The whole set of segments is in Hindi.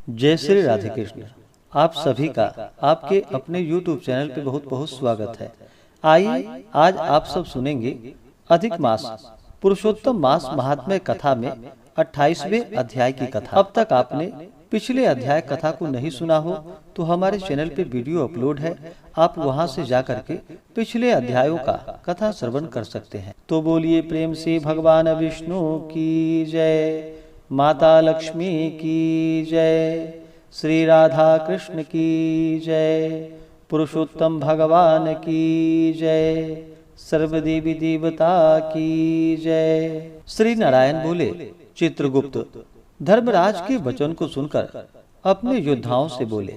जय श्री राधे कृष्ण। आप सभी का आपके अपने YouTube चैनल पे बहुत बहुत स्वागत है। आइए आज आप सब सुनेंगे अधिक मास पुरुषोत्तम मास महात्म्य कथा में 28वें अध्याय की कथा। अब तक आपने पिछले अध्याय कथा को नहीं सुना हो तो हमारे चैनल पे वीडियो अपलोड है, आप वहां से जाकर के पिछले अध्यायों का कथा श्रवण कर सकते हैं। तो बोलिए प्रेम से भगवान विष्णु की जय, माता लक्ष्मी की जय, श्री राधा कृष्ण की जय, पुरुषोत्तम भगवान की जय, सर्वदेवी देवता की जय। श्री नारायण बोले, चित्रगुप्त धर्मराज के वचन को सुनकर अपने योद्धाओं से बोले,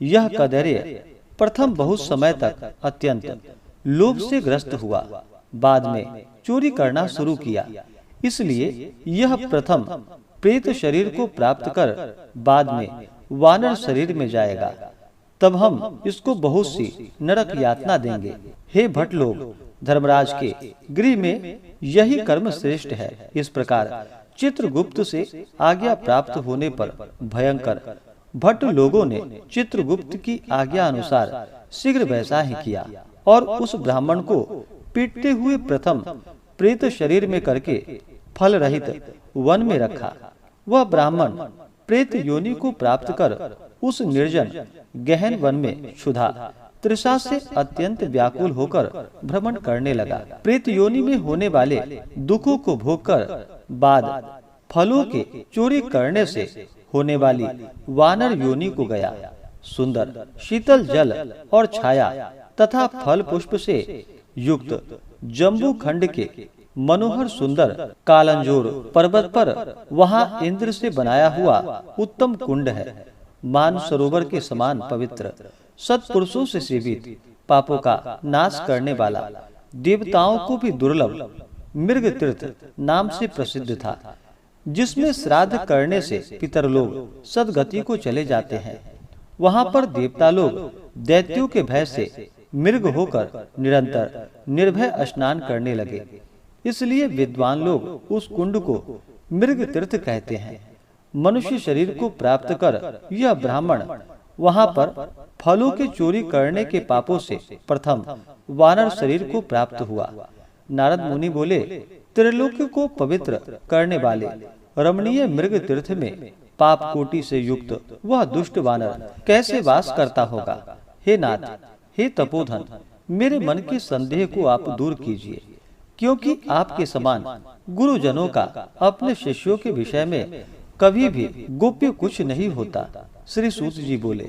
यह कदैर्य प्रथम बहुत समय तक अत्यंत लोभ से ग्रस्त हुआ, बाद में चोरी करना शुरू किया, इसलिए यह प्रथम प्रेत शरीर को प्राप्त कर बाद में वानर शरीर में जाएगा, तब हम इसको बहुत सी नरक यातना देंगे। हे भट लोग, धर्मराज के गृह में यही कर्म श्रेष्ठ है। इस प्रकार चित्रगुप्त से आज्ञा प्राप्त होने पर भयंकर भट्ट लोगों ने चित्रगुप्त की आज्ञा अनुसार शीघ्र वैसा ही किया और उस ब्राह्मण को पीटते हुए प्रथम प्रेत शरीर में करके फल रहित वन में रखा। वह ब्राह्मण प्रेत योनि को प्राप्त कर उस निर्जन गहन वन में क्षुधा तृषा से अत्यंत व्याकुल होकर भ्रमण करने लगा। प्रेत योनि में होने वाले दुखों को भोग कर बाद फलों के चोरी करने से होने वाली वानर योनि को गया। सुंदर शीतल जल और छाया तथा फल पुष्प से युक्त जम्बू खंड के मनोहर सुंदर कालंजोर पर्वत पर वहां इंद्र से बनाया हुआ उत्तम कुंड है। मान सरोवर के समान पवित्र, सत्पुरुषों से सेवित, पापों का नाश करने वाला, देवताओं को भी दुर्लभ मृग तीर्थ नाम से प्रसिद्ध था, जिसमें श्राद्ध करने से पितरलोग सदगति को चले जाते हैं। वहां पर देवता लोग दैत्यों के भय से मृग होकर निरंतर निर्भय स्नान करने लगे, इसलिए विद्वान लोग उस कुंड को मृग तीर्थ कहते हैं। मनुष्य शरीर को प्राप्त कर यह ब्राह्मण वहां पर फलों की चोरी करने के पापों से प्रथम वानर शरीर को प्राप्त हुआ। नारद मुनि बोले, त्रिलोक को पवित्र करने वाले रमणीय मृग तीर्थ में पाप कोटि से युक्त वह दुष्ट वानर कैसे वास करता होगा। हे नाथ, हे तपोधन, मेरे मन के संदेह को आप दूर कीजिए, क्योंकि आपके समान गुरुजनों का अपने शिष्यों के विषय में कभी भी गोप्य कुछ नहीं होता। श्री सूत जी बोले,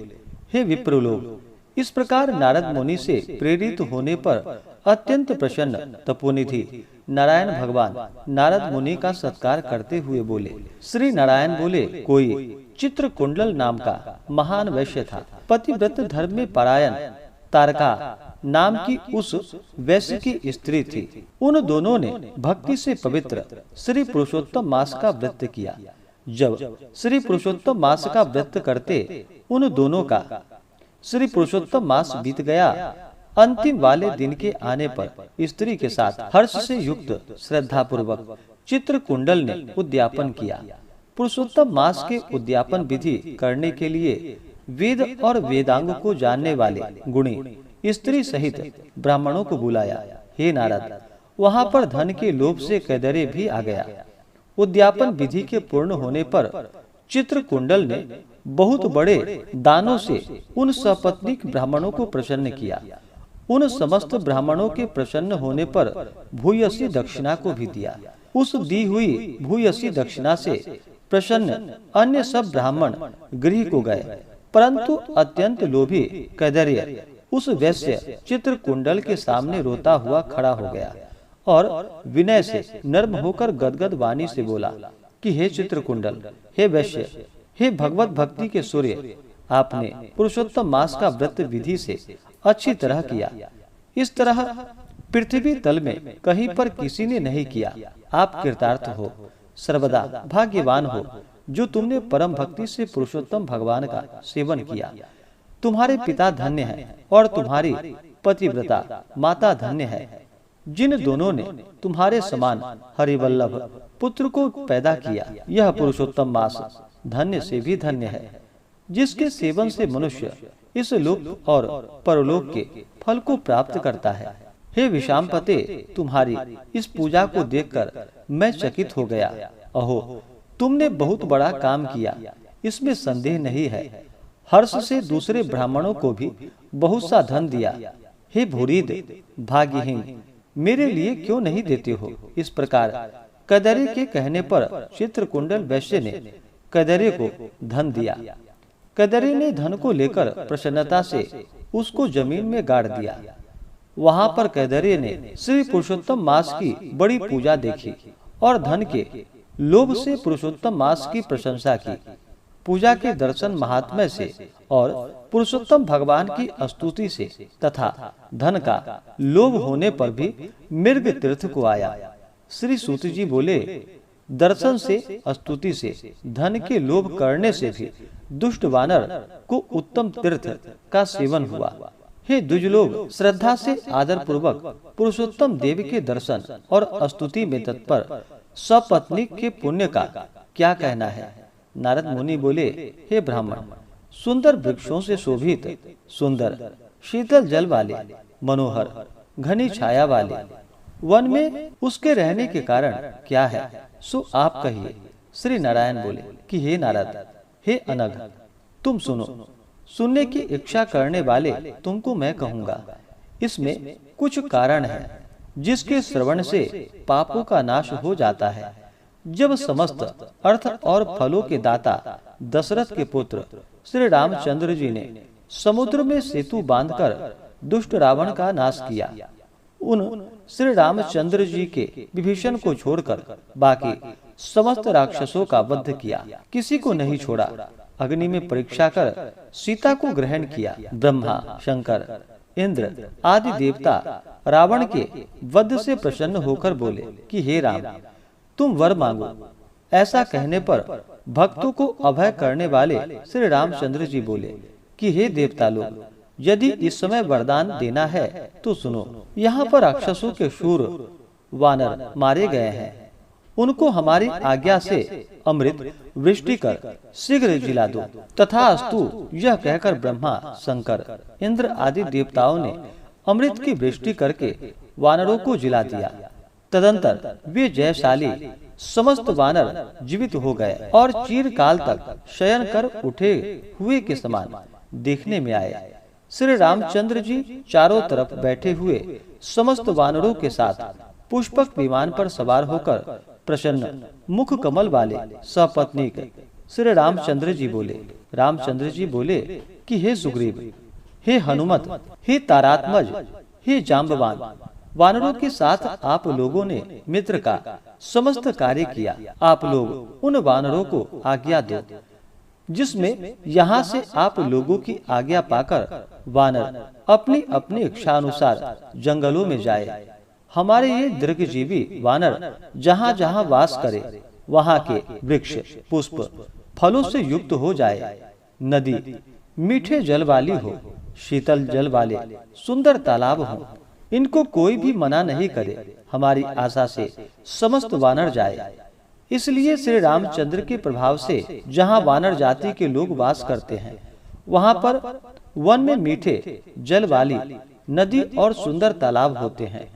हे विप्रलोग, इस प्रकार नारद मुनि से प्रेरित होने पर अत्यंत प्रसन्न तपोनिधि नारायण भगवान नारद मुनि का सत्कार करते हुए बोले। श्री नारायण बोले, कोई चित्रकुंडल नाम का महान वैश्य था। पतिव्रत धर्म में परायण तारका नाम की उस वैश्य की स्त्री थी। उन दोनों ने भक्ति से पवित्र श्री पुरुषोत्तम मास का व्रत किया। जब श्री पुरुषोत्तम मास का व्रत करते उन दोनों का श्री पुरुषोत्तम मास बीत गया। अंतिम वाले दिन के आने पर स्त्री के साथ हर्ष से युक्त श्रद्धा पूर्वक चित्रकुंडल ने उद्यापन किया। पुरुषोत्तम मास के उद्यापन विधि करने के लिए वेद और वेदांग को जानने वाले गुणी स्त्री सहित ब्राह्मणों को बुलाया। हे नारद, वहां पर धन के लोभ से कैदर्य भी आ गया। उद्यापन विधि के पूर्ण होने पर चित्रकुंडल ने बहुत बड़े दानों से उन सपत्नीक ब्राह्मणों को प्रसन्न किया। उन समस्त ब्राह्मणों के प्रसन्न होने पर भूयसी दक्षिणा को भी दिया। उस दी हुई भूयसी दक्षिणा से प्रसन्न अन्य सब ब्राह्मण गृह को गए, परंतु अत्यंत लोभी कैदर्य उस वैश्य चित्रकुंडल के सामने रोता हुआ खड़ा हो गया और विनय से नर्म होकर गदगद वाणी से बोला कि हे चित्रकुंडल, हे वैश्य, हे भगवत भक्ति के सूर्य, आपने पुरुषोत्तम मास का व्रत विधि से अच्छी तरह किया। इस तरह पृथ्वी तल में कहीं पर किसी ने नहीं किया। आप कृतार्थ हो, सर्वदा भाग्यवान हो, जो तुमने परम भक्ति से पुरुषोत्तम भगवान का सेवन किया। तुम्हारे पिता धन्य है और तुम्हारी पतिव्रता माता धन्य है, जिन दोनों ने तुम्हारे समान हरिवल्लभ पुत्र को पैदा किया। यह पुरुषोत्तम मास धन्य से भी धन्य है। जिसके सेवन से मनुष्य इस लोक और परलोक के फल को प्राप्त करता है। हे विषामपते, तुम्हारी इस पूजा को देखकर मैं चकित हो गया। अहो, तुमने बहुत बड़ा काम किया, इसमें संदेह नहीं है। हर्ष से दूसरे ब्राह्मणों को भी बहुत सा धन दिया। हे भूरिद, भाग्यहीन, मेरे लिए क्यों नहीं देते हो? इस प्रकार कदरे के कहने पर चित्रकुंडल वैश्य ने कदरे को धन दिया। कदरे ने धन को लेकर प्रसन्नता से उसको जमीन में गाड़ दिया। वहां पर कदरे ने श्री पुरुषोत्तम मास की बड़ी पूजा देखी और धन के लोभ से पुरुषोत्तम मास की प्रशंसा की। पूजा के दर्शन महात्म्य से और पुरुषोत्तम भगवान की स्तुति से तथा धन का लोभ होने पर भी मृग तीर्थ को आया। श्री सूत जी बोले, दर्शन से, स्तुति से, धन के लोभ करने से भी दुष्ट वानर को उत्तम तीर्थ का सेवन हुआ। हे द्विज लोग, श्रद्धा से आदर पूर्वक पुरुषोत्तम देव के दर्शन और स्तुति में तत्पर सपत्नीक के पुण्य का क्या कहना है? नारद मुनि बोले, हे ब्राह्मण, सुंदर वृक्षों से शोभित, सुंदर शीतल जल वाले, मनोहर घनी छाया वाले वन में उसके रहने के कारण क्या है, सो आप कहिए। श्री नारायण बोले कि हे नारद, हे अनघ, तुम सुनो। सुनने की इच्छा करने वाले तुमको मैं कहूँगा। इसमें कुछ कारण है जिसके श्रवण से पापों का नाश हो जाता है। जब समस्त अर्थ और फलों के दाता दशरथ के पुत्र श्री रामचंद्र जी ने समुद्र में सेतु बांधकर दुष्ट रावण का नाश किया, उन श्री रामचंद्र जी के विभीषण को छोड़कर बाकी समस्त राक्षसों का वध किया, किसी को नहीं छोड़ा। अग्नि में परीक्षा कर सीता को ग्रहण किया। ब्रह्मा, शंकर, इंद्र आदि देवता रावण के वध से प्रसन्न होकर बोले कि हे राम, तुम वर मांगो। ऐसा कहने पर भक्तों को अभय करने वाले श्री रामचंद्र जी बोले कि हे देवता लोग, यदि इस समय वरदान देना है तो सुनो। यहाँ पर राक्षसों के शूर वानर मारे गए हैं, उनको हमारी आज्ञा से अमृत वृष्टि कर शीघ्र जिला दो। तथा अस्तु, यह कहकर ब्रह्मा, शंकर, इंद्र आदि देवताओं ने अमृत की वृष्टि करके वानरों को जिला दिया। तदंतर वे जयशाली समस्त वानर जीवित हो गए और चिरकाल तक शयन कर उठे हुए के समान देखने में आए। श्री रामचंद्र जी चारों तरफ बैठे हुए समस्त वानरों के साथ पुष्पक विमान पर सवार होकर प्रसन्न मुख कमल वाले सपत्नीक श्री रामचंद्र जी बोले कि हे सुग्रीव, हे हनुमत, हे तारात्मज, हे जाम्बवान, वानरों के साथ आप लोगों ने मित्र का समस्त कार्य किया। आप लोग उन वानरों को आज्ञा दो जिसमें यहाँ से आप लोगों की आज्ञा पाकर वानर अपनी अपनी इच्छानुसार जंगलों में जाए। हमारे ये दीर्घजीवी वानर जहाँ जहाँ वास करे वहाँ के वृक्ष, पुष्प, फलों से युक्त हो जाए। नदी मीठे जल वाली हो, शीतल जल वाले सुंदर तालाब हो, इनको कोई भी मना नहीं करे। हमारी आशा से समस्त वानर जाए। इसलिए श्री रामचंद्र के प्रभाव से जहाँ वानर जाति के लोग वास करते हैं, वहाँ पर वन में मीठे जल वाली नदी और सुंदर तालाब होते हैं।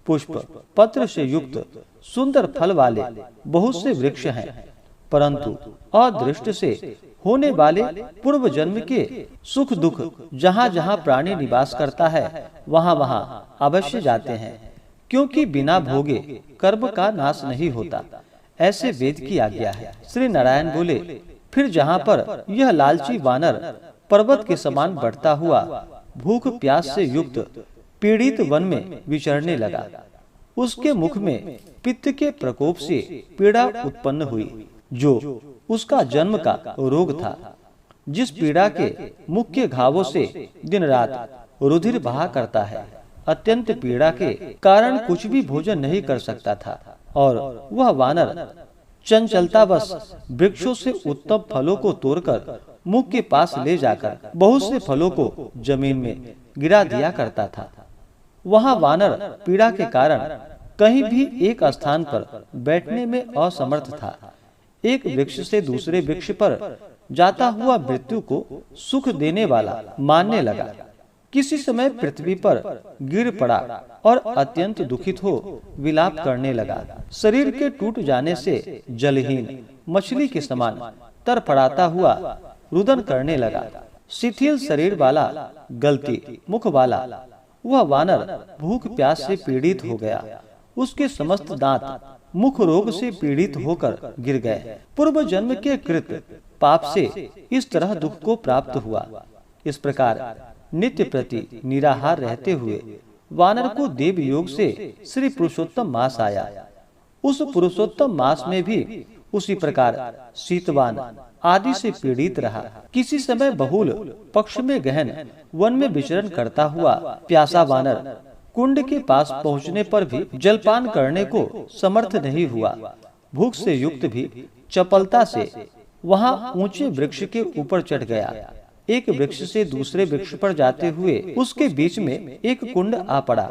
पुष्प पत्र से युक्त सुंदर फल वाले बहुत से वृक्ष हैं, परंतु अदृष्ट से होने वाले पूर्व जन्म के सुख दुख जहाँ जहाँ प्राणी निवास करता है वहाँ वहाँ अवश्य जाते हैं, क्योंकि बिना भोगे कर्म का नाश नहीं होता, ऐसे वेद की आज्ञा है। श्री नारायण बोले, फिर जहाँ पर यह लालची वानर पर्वत के समान बढ़ता हुआ भूख प्यास से युक्त पीड़ित वन में विचरने लगा, उसके मुख में पित्त के प्रकोप से पीड़ा उत्पन्न हुई, जो उसका जन्म का रोग था। जिस पीड़ा के मुख के घावों से दिन रात रुधिर बहा करता है, अत्यंत पीड़ा के कारण कुछ भी भोजन नहीं कर सकता था, और वह वानर चंचलता बस वृक्षों से उत्तम फलों को तोड़कर मुख के पास ले जाकर बहुत से फलों को जमीन में गिरा दिया करता था। वहाँ वानर पीड़ा के कारण कहीं भी एक स्थान पर बैठने में असमर्थ था। एक वृक्ष से दूसरे वृक्ष पर जाता हुआ मृत्यु को सुख देने वाला मानने लगा। किसी समय पृथ्वी पर गिर पड़ा और अत्यंत दुखित हो विलाप करने लगा। शरीर के टूट जाने से जलहीन मछली के समान तरफड़ाता हुआ रुदन करने लगा। शिथिल शरीर वाला, गलती मुख वाला वह वानर भूख प्यास से पीड़ित हो गया। उसके समस्त दांत मुख रोग से पीड़ित होकर गिर गए। पूर्व जन्म के कृत पाप से इस तरह दुख को प्राप्त हुआ। इस प्रकार नित्य प्रति निराहार रहते हुए वानर को देव योग से श्री पुरुषोत्तम मास आया। उस पुरुषोत्तम मास में भी उसी प्रकार शीतवान आदि से पीड़ित रहा। किसी समय बहुल पक्ष में गहन वन में विचरण करता हुआ प्यासा वानर कुंड के पास पहुंचने पर भी जलपान करने को समर्थ नहीं हुआ। भूख से युक्त भी चपलता से वहां ऊंचे वृक्ष के ऊपर चढ़ गया। एक वृक्ष से दूसरे वृक्ष पर जाते हुए उसके बीच में एक कुंड आ पड़ा।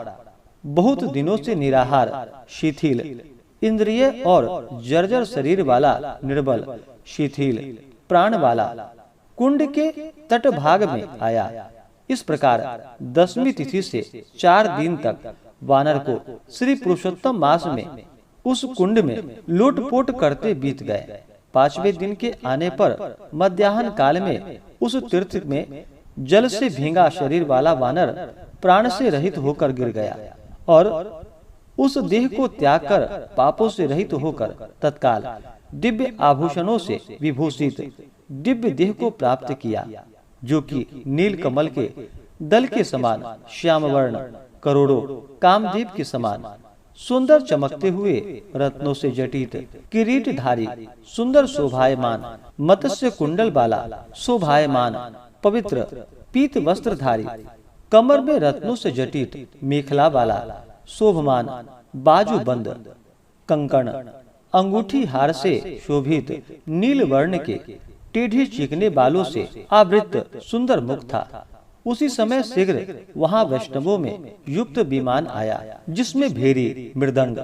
बहुत दिनों से निराहार, शिथिल इंद्रिय और जर्जर शरीर वाला निर्बल शिथिल प्राण वाला कुंड के तट भाग में आया। इस प्रकार 10वीं तिथि से 4 दिन तक वानर को श्री पुरुषोत्तम मास में उस कुंड में लोटपोट करते बीत गए। 5वें दिन के आने पर मध्याह्न काल में उस तीर्थ में जल से भींगा शरीर वाला वानर प्राण से रहित होकर गिर गया और उस देह को त्याग कर पापों से रहित होकर तत्काल दिव्य आभूषणों से विभूषित दिव्य देह को प्राप्त किया, जो कि नील कमल के दल के समान श्याम वर्ण, करोड़ों कामदेव के समान सुंदर चमकते हुए रत्नों से जटित किरीटधारी, सुंदर शोभायमान मत्स्य कुंडल वाला शोभायमान पवित्र पीत वस्त्रधारी, कमर में रत्नों से जटित मेखला वाला शोभमान बाजू बंद कंकण, अंगूठी हार से शोभित नील वर्ण के टेढ़े चिकने बालों से आवृत सुंदर मुख था। उसी समय शीघ्र वहां वैष्णवों में युक्त विमान आया, जिसमें भेरी, मृदंग,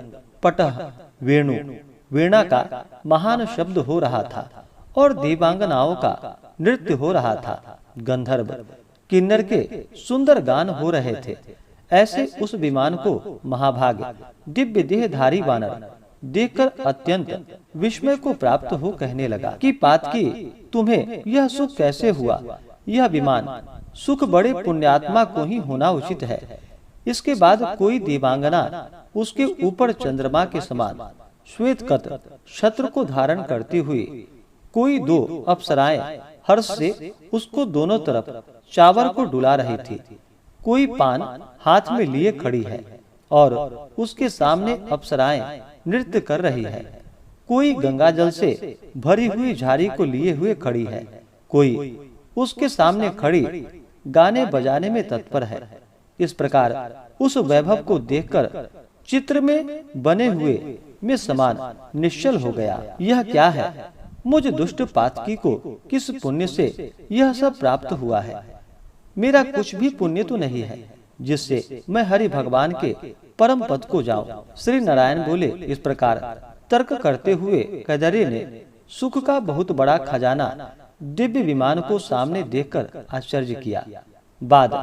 पटह, वेणु, वीणा का महान शब्द हो रहा था और देवांगनाओं का नृत्य हो रहा था। गंधर्व किन्नर के सुंदर गान हो रहे थे। ऐसे उस विमान को महाभाग दिव्य देहधारी वानर देखकर अत्यंत विस्मय को प्राप्त हो कहने लगा कि पातकी, तुम्हें यह सुख कैसे हुआ? यह विमान सुख बड़े पुण्यात्मा को ही होना उचित है। इसके बाद कोई देवांगना उसके ऊपर चंद्रमा के समान श्वेत कत छत्र को धारण करती हुई, कोई 2 अप्सराएं हर्ष से उसको दोनों तरफ चावर को डुला रही थी। कोई पान हाथ में लिए खड़ी है और उसके सामने अप्सराएं नृत्य कर रही है। कोई गंगा जल से भरी हुई झाड़ी को लिए हुए खड़ी है। कोई उसके सामने खड़ी गाने बजाने में तत्पर है। इस प्रकार उस वैभव को देखकर चित्र में बने हुए में समान निश्चल हो गया। यह क्या है? मुझ दुष्ट पातकी को किस पुण्य से यह सब प्राप्त हुआ है? मेरा कुछ भी पुण्य तो नहीं है जिससे मैं हरि भगवान के परम पद को जाऊं। श्री नारायण बोले। इस प्रकार तर्क करते हुए कदरे ने सुख का बहुत बड़ा खजाना दिव्य विमान को सामने देखकर आश्चर्य किया। बाद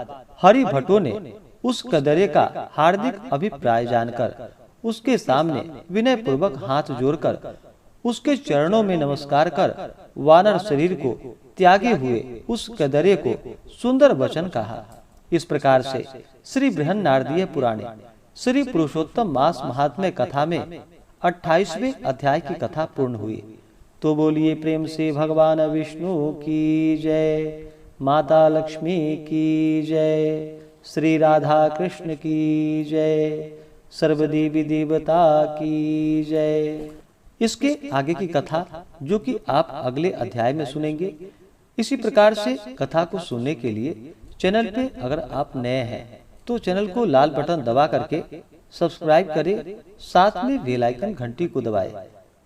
हरि भट्टों ने उस कदरे का हार्दिक अभिप्राय जानकर उसके सामने विनय पूर्वक हाथ जोड़कर उसके चरणों में नमस्कार कर वानर शरीर को त्यागे हुए उस कदरे को सुंदर वचन कहा। इस प्रकार से श्री बृहन नारदीय पुराणे श्री पुरुषोत्तम मास महात्म्य कथा में 28वें अध्याय की कथा पूर्ण हुई। तो बोलिए प्रेम से भगवान विष्णु की जय, माता लक्ष्मी की जय, श्री राधा कृष्ण की जय, सर्वदेवी देवता की जय। इसके आगे की कथा जो कि आप अगले अध्याय में सुनेंगे। इसी प्रकार से कथा को सुनने के लिए चैनल पे अगर आप नए हैं तो चैनल को लाल बटन दबा करके सब्सक्राइब करें, साथ में बेल आइकन घंटी को दबाएं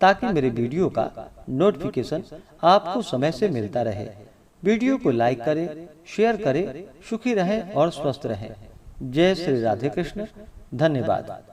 ताकि मेरे वीडियो का नोटिफिकेशन आपको समय से मिलता रहे। वीडियो को लाइक करें, शेयर करें। सुखी रहें और स्वस्थ रहें। जय श्री राधे कृष्ण। धन्यवाद।